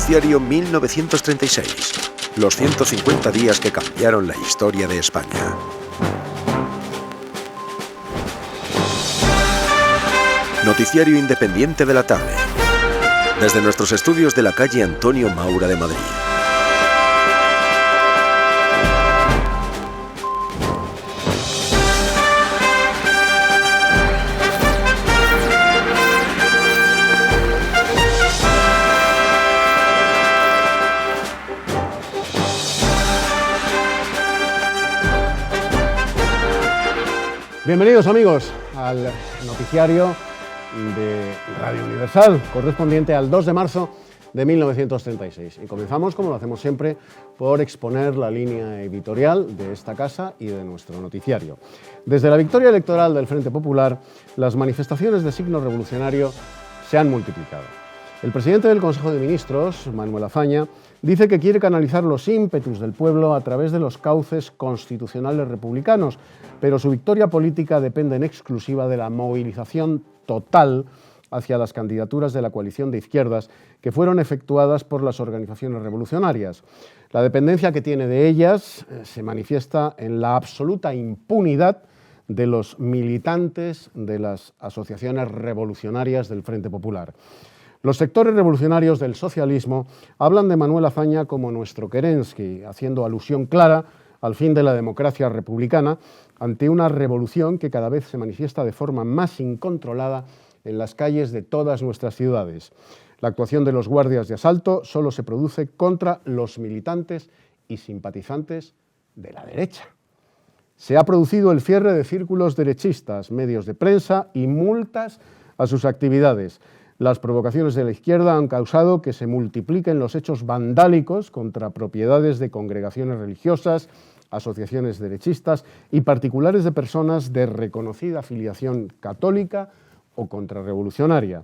Noticiario 1936. Los 150 días que cambiaron la historia de España. Noticiario independiente de la tarde. Desde nuestros estudios de la calle Antonio Maura de Madrid. Bienvenidos amigos al noticiario de Radio Universal, correspondiente al 2 de marzo de 1936. Y comenzamos, como lo hacemos siempre, por exponer la línea editorial de esta casa y de nuestro noticiario. Desde la victoria electoral del Frente Popular, las manifestaciones de signo revolucionario se han multiplicado. El presidente del Consejo de Ministros, Manuel Azaña, dice que quiere canalizar los ímpetus del pueblo a través de los cauces constitucionales republicanos, pero su victoria política depende en exclusiva de la movilización total hacia las candidaturas de la coalición de izquierdas que fueron efectuadas por las organizaciones revolucionarias. La dependencia que tiene de ellas se manifiesta en la absoluta impunidad de los militantes de las asociaciones revolucionarias del Frente Popular. Los sectores revolucionarios del socialismo hablan de Manuel Azaña como nuestro Kerensky, haciendo alusión clara al fin de la democracia republicana ante una revolución que cada vez se manifiesta de forma más incontrolada en las calles de todas nuestras ciudades. La actuación de los guardias de asalto solo se produce contra los militantes y simpatizantes de la derecha. Se ha producido el cierre de círculos derechistas, medios de prensa y multas a sus actividades. Las provocaciones de la izquierda han causado que se multipliquen los hechos vandálicos contra propiedades de congregaciones religiosas, asociaciones derechistas y particulares de personas de reconocida afiliación católica o contrarrevolucionaria.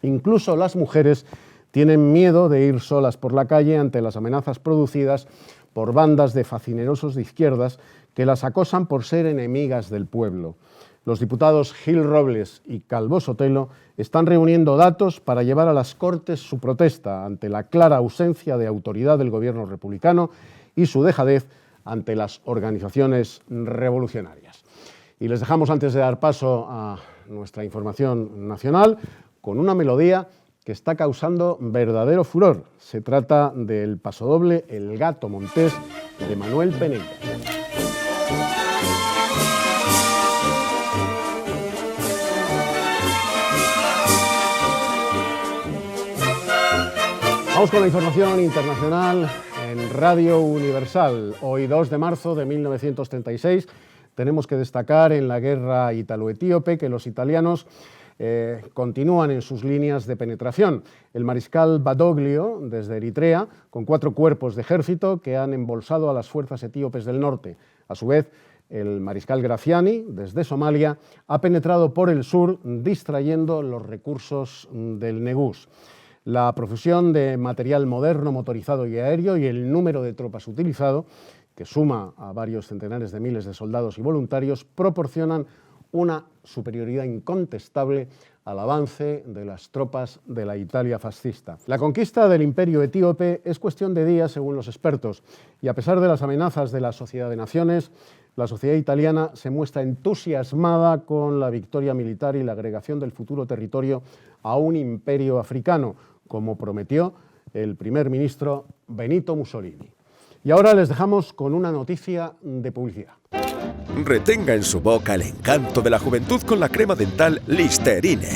Incluso las mujeres tienen miedo de ir solas por la calle ante las amenazas producidas por bandas de facinerosos de izquierdas que las acosan por ser enemigas del pueblo. Los diputados Gil Robles y Calvo Sotelo están reuniendo datos para llevar a las Cortes su protesta ante la clara ausencia de autoridad del gobierno republicano y su dejadez ante las organizaciones revolucionarias. Y les dejamos, antes de dar paso a nuestra información nacional, con una melodía que está causando verdadero furor. Se trata del pasodoble El Gato Montés de Manuel Penella. Vamos con la información internacional en Radio Universal. Hoy, 2 de marzo de 1936, tenemos que destacar en la guerra italo-etíope que los italianos continúan en sus líneas de penetración. El mariscal Badoglio, desde Eritrea, con 4 cuerpos de ejército que han embolsado a las fuerzas etíopes del norte. A su vez, el mariscal Graziani, desde Somalia, ha penetrado por el sur, distrayendo los recursos del Negus. La profusión de material moderno, motorizado y aéreo y el número de tropas utilizado, que suma a varios centenares de miles de soldados y voluntarios, proporcionan una superioridad incontestable al avance de las tropas de la Italia fascista. La conquista del imperio etíope es cuestión de días, según los expertos, y a pesar de las amenazas de la Sociedad de Naciones, la sociedad italiana se muestra entusiasmada con la victoria militar y la agregación del futuro territorio a un imperio africano, como prometió el primer ministro Benito Mussolini. Y ahora les dejamos con una noticia de publicidad. Retenga en su boca el encanto de la juventud con la crema dental Listerine.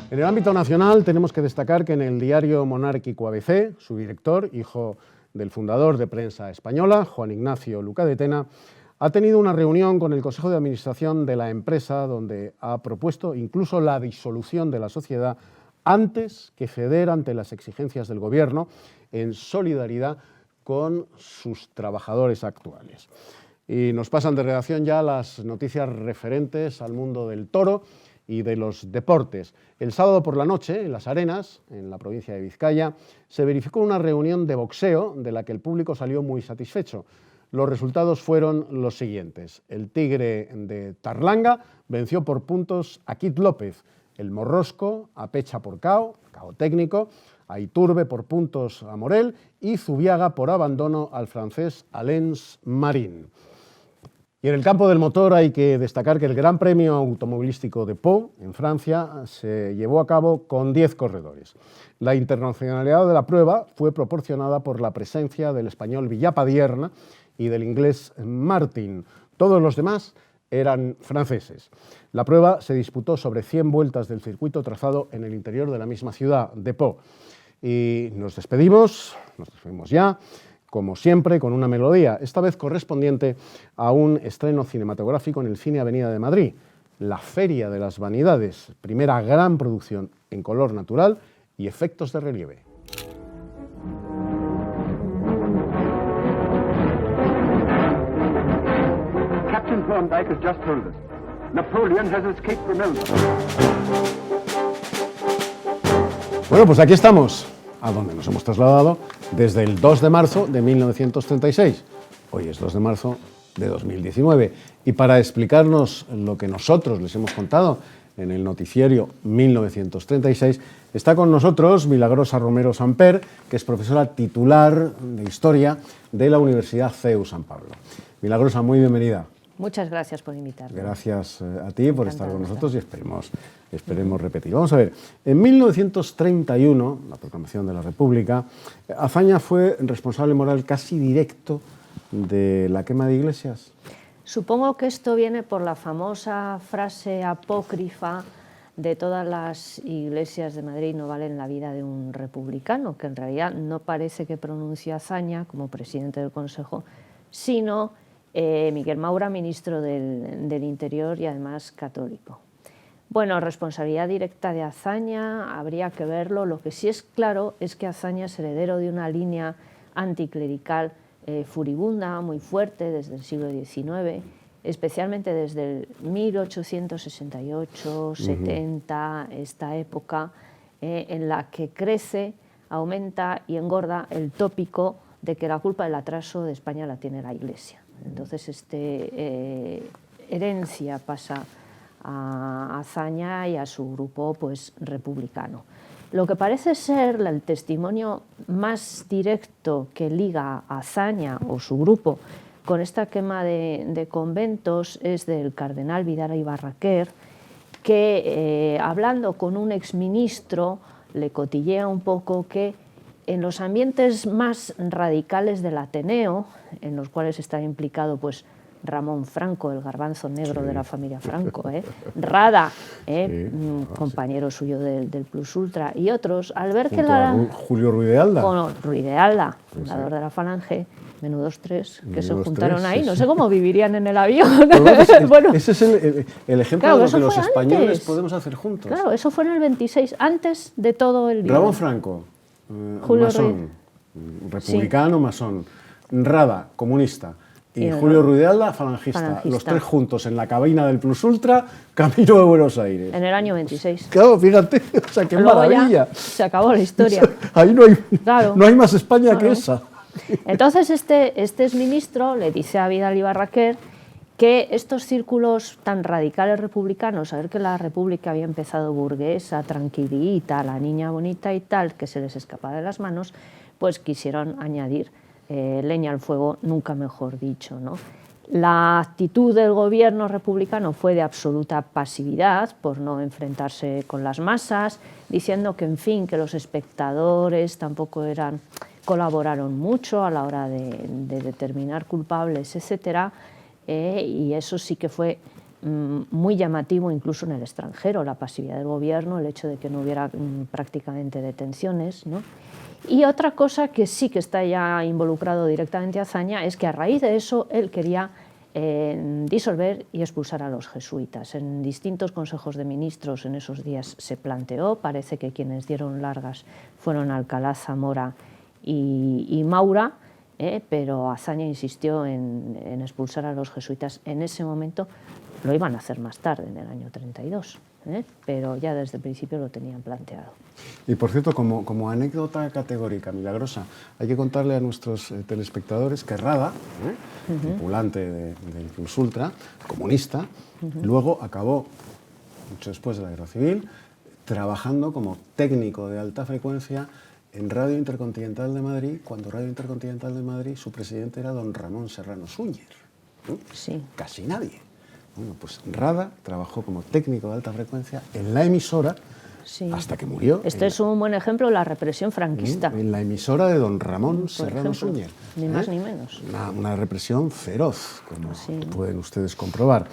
En el ámbito nacional tenemos que destacar que en el diario monárquico ABC, su director, hijo del fundador de Prensa Española, Juan Ignacio Luca de Tena, ha tenido una reunión con el Consejo de Administración de la empresa donde ha propuesto incluso la disolución de la sociedad antes que ceder ante las exigencias del gobierno en solidaridad con sus trabajadores actuales. Y nos pasan de redacción ya las noticias referentes al mundo del toro y de los deportes. El sábado por la noche, en Las Arenas, en la provincia de Vizcaya, se verificó una reunión de boxeo de la que el público salió muy satisfecho. Los resultados fueron los siguientes. El Tigre de Tarlanga venció por puntos a Kit López, el Morrosco a Pecha por KO técnico, a Iturbe por puntos a Morel y Zubiaga por abandono al francés Alens Marin. Y en el campo del motor hay que destacar que el Gran Premio Automovilístico de Pau, en Francia, se llevó a cabo con 10 corredores. La internacionalidad de la prueba fue proporcionada por la presencia del español Villapadierna y del inglés Martin. Todos los demás eran franceses. La prueba se disputó sobre 100 vueltas del circuito trazado en el interior de la misma ciudad, de Pau. Y nos despedimos ya, como siempre, con una melodía, esta vez correspondiente a un estreno cinematográfico en el Cine Avenida de Madrid, La Feria de las Vanidades, primera gran producción en color natural y efectos de relieve. Captain Thorndyke has just told us. Napoleon has escaped from Elba. Bueno, pues aquí estamos, a donde nos hemos trasladado desde el 2 de marzo de 1936. Hoy es 2 de marzo de 2019. Y para explicarnos lo que nosotros les hemos contado en el noticiario 1936, está con nosotros Milagrosa Romero Samper, que es profesora titular de Historia de la Universidad CEU San Pablo. Milagrosa, muy bienvenida. Muchas gracias por invitarme. Gracias a ti por estar con nosotros y esperemos repetir. Vamos a ver, en 1931, la proclamación de la República, Azaña fue responsable moral casi directo de la quema de iglesias. Supongo que esto viene por la famosa frase apócrifa de todas las iglesias de Madrid no valen la vida de un republicano, que en realidad no parece que pronuncie Azaña como presidente del Consejo, sino Miguel Maura, ministro del Interior y además católico. Bueno, responsabilidad directa de Azaña, habría que verlo. Lo que sí es claro es que Azaña es heredero de una línea anticlerical furibunda, muy fuerte desde el siglo XIX, especialmente desde el 1868, 70, esta época en la que crece, aumenta y engorda el tópico de que la culpa del atraso de España la tiene la Iglesia. Entonces, herencia pasa a Azaña y a su grupo pues, republicano. Lo que parece ser el testimonio más directo que liga a Azaña o su grupo con esta quema de conventos es del cardenal Vidal y Barraquer, que hablando con un exministro le cotillea un poco que en los ambientes más radicales del Ateneo, en los cuales está implicado pues, Ramón Franco, el garbanzo negro de la familia Franco, Rada, compañero suyo del Plus Ultra, y otros, al ver que Julio Ruiz de Alda. Con Ruiz de Alda, fundador de la Falange, menudos tres que se juntaron ahí, no sé cómo vivirían en el avión. Bueno, ese es el ejemplo de lo que los españoles podemos hacer juntos. Claro, eso fue en el 26, antes de todo el lío. Ramón Franco, masón, republicano, masón, Rada, comunista, y Julio Ruiz de Alda, falangista, los tres juntos en la cabina del Plus Ultra, camino de Buenos Aires. En el año 26. Claro, fíjate, o sea, qué maravilla. Se acabó la historia. O sea, ahí no hay más España que esa. Entonces este exministro le dice a Vidal y Barraquer que estos círculos tan radicales republicanos, a ver que la República había empezado burguesa, tranquilita, la niña bonita y tal, que se les escapaba de las manos, pues quisieron añadir leña al fuego, nunca mejor dicho, ¿no? La actitud del gobierno republicano fue de absoluta pasividad por no enfrentarse con las masas, diciendo que, en fin, que los espectadores tampoco colaboraron mucho a la hora de determinar culpables, etcétera, y eso sí que fue muy llamativo incluso en el extranjero, la pasividad del gobierno, el hecho de que no hubiera prácticamente detenciones, ¿no? Y otra cosa que sí que está ya involucrado directamente Azaña es que a raíz de eso él quería disolver y expulsar a los jesuitas. En distintos consejos de ministros en esos días se planteó, parece que quienes dieron largas fueron Alcalá, Zamora y Maura, pero Azaña insistió en expulsar a los jesuitas en ese momento. Lo iban a hacer más tarde, en el año 32, pero ya desde el principio lo tenían planteado. Y por cierto, como anécdota categórica, Milagrosa, hay que contarle a nuestros telespectadores que Rada, tripulante del Plus Ultra, comunista, luego acabó, mucho después de la Guerra Civil, trabajando como técnico de alta frecuencia en Radio Intercontinental de Madrid, cuando Radio Intercontinental de Madrid, su presidente era don Ramón Serrano Súñer. Sí. Casi nadie. Bueno, pues Rada trabajó como técnico de alta frecuencia en la emisora Sí. hasta que murió. Este es un buen ejemplo de la represión franquista. En la emisora de don Ramón Por Serrano ejemplo, Súñer. ni más ni menos. Una represión feroz, como Sí. pueden ustedes comprobar.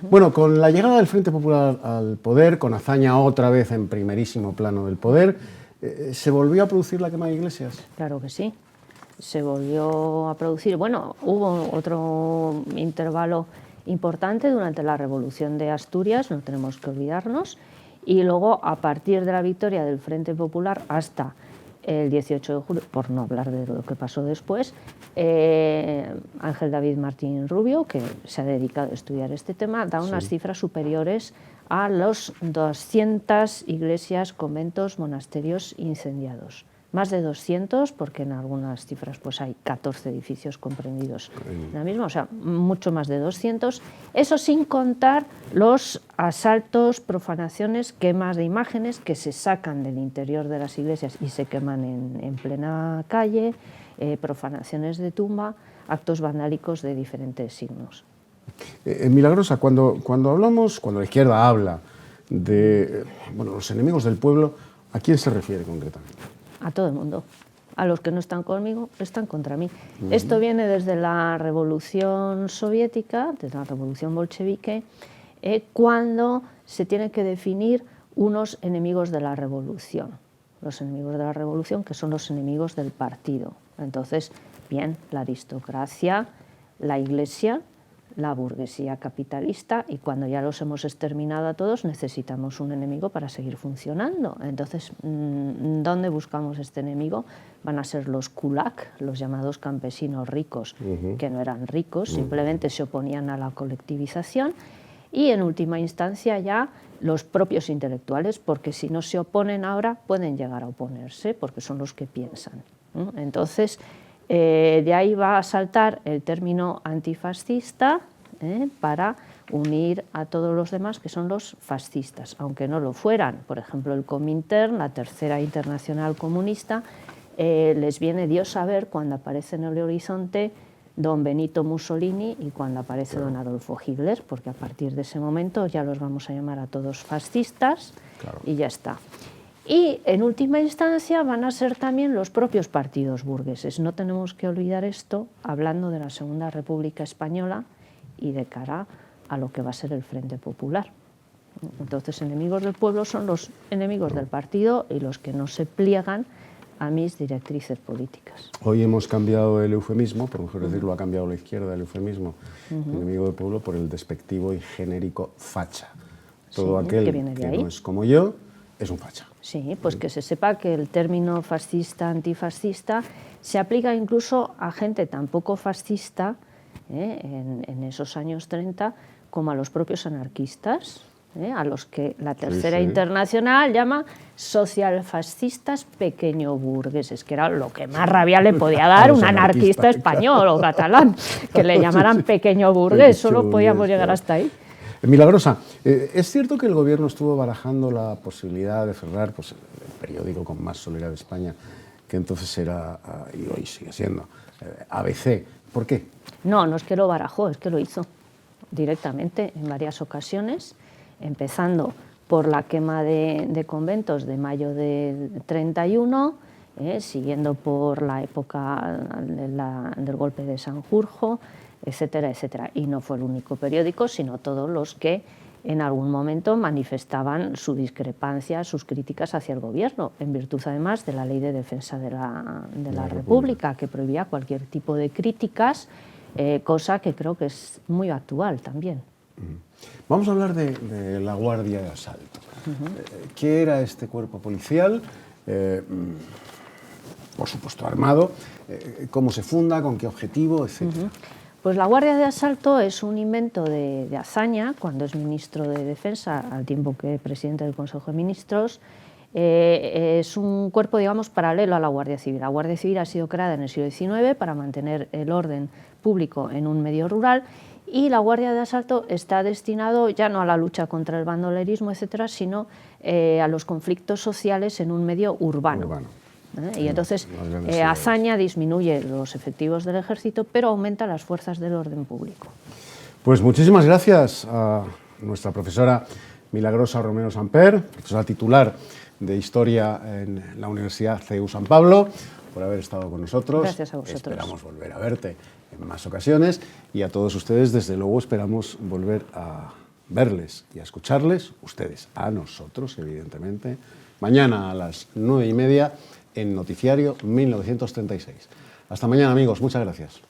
Bueno, con la llegada del Frente Popular al poder, con Azaña otra vez en primerísimo plano del poder, ¿se volvió a producir la quema de iglesias? Claro que sí. Se volvió a producir. Bueno, hubo otro intervalo importante durante la Revolución de Asturias, no tenemos que olvidarnos, y luego a partir de la victoria del Frente Popular hasta el 18 de julio, por no hablar de lo que pasó después, Ángel David Martín Rubio, que se ha dedicado a estudiar este tema, da unas cifras superiores a los 200 iglesias, conventos, monasterios incendiados. Más de 200, porque en algunas cifras pues hay 14 edificios comprendidos en la misma, o sea, mucho más de 200. Eso sin contar los asaltos, profanaciones, quemas de imágenes que se sacan del interior de las iglesias y se queman en plena calle, profanaciones de tumba, actos vandálicos de diferentes signos. Milagrosa, cuando la izquierda habla de los enemigos del pueblo, ¿a quién se refiere concretamente? A todo el mundo. A los que no están conmigo, están contra mí. Esto viene desde la Revolución Soviética, desde la Revolución Bolchevique, cuando se tienen que definir unos enemigos de la revolución. Los enemigos de la revolución, que son los enemigos del partido. Entonces, bien, la aristocracia, la Iglesia, la burguesía capitalista, y cuando ya los hemos exterminado a todos necesitamos un enemigo para seguir funcionando. Entonces, ¿dónde buscamos este enemigo? Van a ser los kulak, los llamados campesinos ricos, que no eran ricos, simplemente se oponían a la colectivización, y en última instancia ya los propios intelectuales, porque si no se oponen ahora pueden llegar a oponerse, porque son los que piensan. Entonces, de ahí va a saltar el término antifascista para unir a todos los demás que son los fascistas, aunque no lo fueran. Por ejemplo, el Comintern, la Tercera Internacional Comunista, les viene Dios saber cuando aparece en el horizonte don Benito Mussolini y cuando aparece don Adolfo Hitler, porque a partir de ese momento ya los vamos a llamar a todos fascistas y ya está. Y en última instancia van a ser también los propios partidos burgueses. No tenemos que olvidar esto hablando de la Segunda República Española y de cara a lo que va a ser el Frente Popular. Entonces, enemigos del pueblo son los enemigos del partido y los que no se pliegan a mis directrices políticas. Hoy hemos cambiado el eufemismo, por mejor decirlo, ha cambiado la izquierda el eufemismo, enemigo del pueblo, por el despectivo y genérico facha. Todo aquel que no es como yo es un facha. Sí, pues que se sepa que el término fascista, antifascista, se aplica incluso a gente tan poco fascista en esos años 30 como a los propios anarquistas, a los que la Tercera Internacional llama socialfascistas pequeño burgueses, que era lo que más rabia le podía dar un anarquista español o catalán, que le llamaran pequeño burgués, solo podíamos llegar hasta ahí. Milagrosa, ¿es cierto que el gobierno estuvo barajando la posibilidad de cerrar el periódico con más solera de España, que entonces era, y hoy sigue siendo, ABC? ¿Por qué? No, no es que lo barajó, es que lo hizo directamente en varias ocasiones, empezando por la quema de conventos de mayo del 31, siguiendo por la época del golpe de Sanjurjo, etcétera, etcétera. Y no fue el único periódico, sino todos los que en algún momento manifestaban su discrepancia, sus críticas hacia el gobierno, en virtud además de la Ley de Defensa de la República, que prohibía cualquier tipo de críticas, cosa que creo que es muy actual también. Vamos a hablar de la Guardia de Asalto. ¿Qué era este cuerpo policial? Por supuesto armado. ¿Cómo se funda? ¿Con qué objetivo? Etcétera. Pues la Guardia de Asalto es un invento de Azaña, cuando es ministro de Defensa, al tiempo que presidente del Consejo de Ministros. Es un cuerpo, digamos, paralelo a la Guardia Civil. La Guardia Civil ha sido creada en el siglo XIX para mantener el orden público en un medio rural, y la Guardia de Asalto está destinado ya no a la lucha contra el bandolerismo, etcétera, sino a los conflictos sociales en un medio urbano. Y entonces las grandes ciudades. Azaña disminuye los efectivos del ejército, pero aumenta las fuerzas del orden público. Pues muchísimas gracias a nuestra profesora Milagrosa Romero Samper, profesora titular de Historia en la Universidad CEU San Pablo, por haber estado con nosotros. Gracias a vosotros. Esperamos volver a verte en más ocasiones y a todos ustedes, desde luego, esperamos volver a verles y a escucharles, ustedes a nosotros, evidentemente, mañana a las 9:30 en Noticiario 1936. Hasta mañana, amigos. Muchas gracias.